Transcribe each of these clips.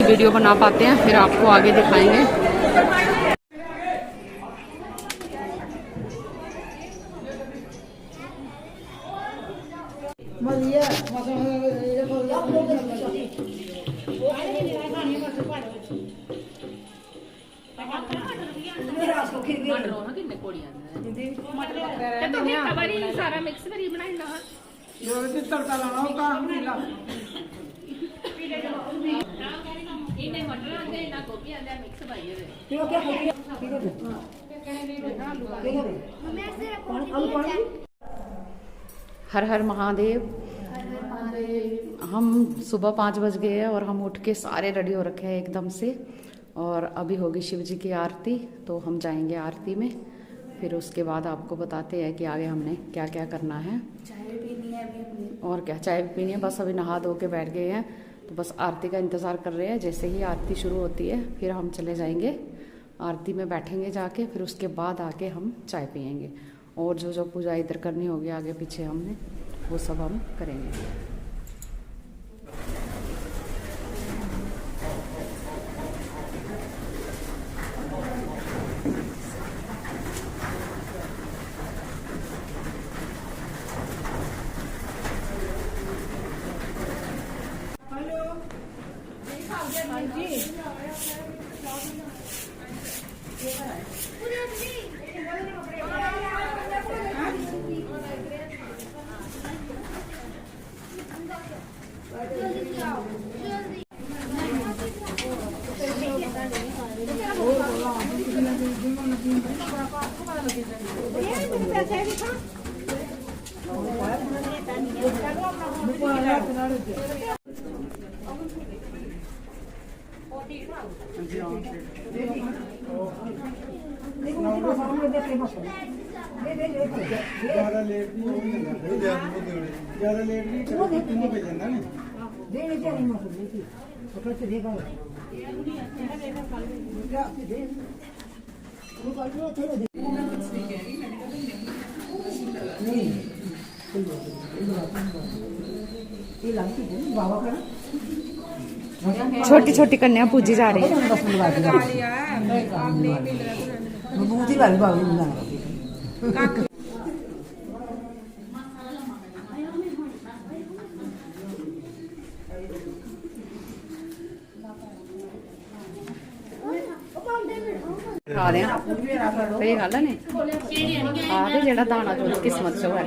Video बना पाते हैं, फिर आपको आगे दिखाएंगे। सारा मिक्स करी बनाई तड़का लाना हर हर महादेव। हम सुबह 5 बज गए हैं और हम उठ के सारे रेडी हो रखे हैं एकदम से, और अभी होगी शिव जी की आरती, तो हम जाएंगे आरती में। फिर उसके बाद आपको बताते हैं कि आगे हमने क्या क्या करना है। चाय पीनी है अभी, और क्या चाय भी पीनी है, बस अभी नहा धो के बैठ गए हैं, तो बस आरती का इंतज़ार कर रहे हैं। जैसे ही आरती शुरू होती है फिर हम चले जाएंगे आरती में, बैठेंगे जाके, फिर उसके बाद आके हम चाय पियेंगे। और जो जो पूजा इधर करनी होगी आगे पीछे हमने, वो सब हम करेंगे। ज़्यादा लेट नहीं हो ज़्यादा लेट नहीं तीनों पे जाना नहीं छोटी छोटी कन्या पूजी जा रही है। खा रहे हैं सही गल है नहीं आखिर जेड़ा दाना जो किस्मत च है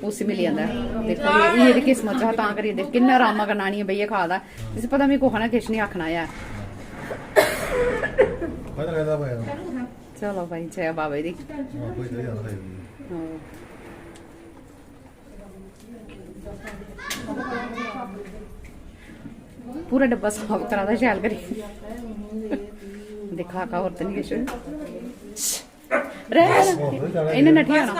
उसी मिली जाता है। देखो ये किस्मत च तां करियै देख किन्ना आरामा करना नहीं है भैया खा दा इसी पता मैं कुछ ना किश नहीं आखना है। चलो भाई जय बाबे दी। पूरा डब्बा साफ करा दा शैल करी दिखा का और तो नहीं किश इन्हें नठी आना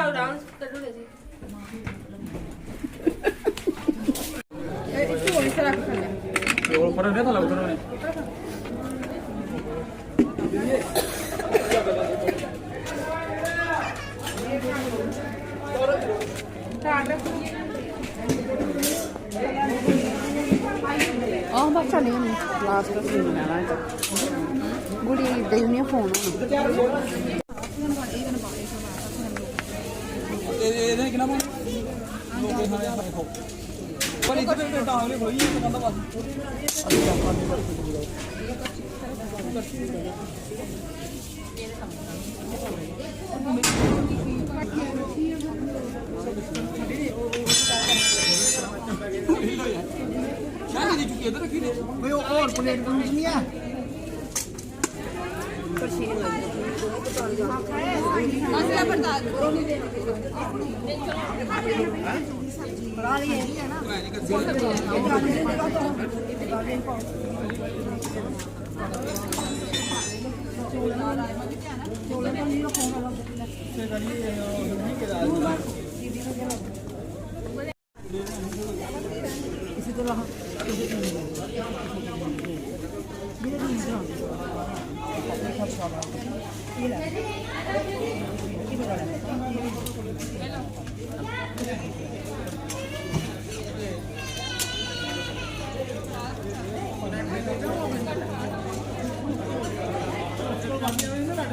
बस चली लास्ट सीन लेना गुड़ी देनी फोन और प्लेट नहीं है इसी तरह ਕਾਪੀਆਂ ਵੀ ਨਾ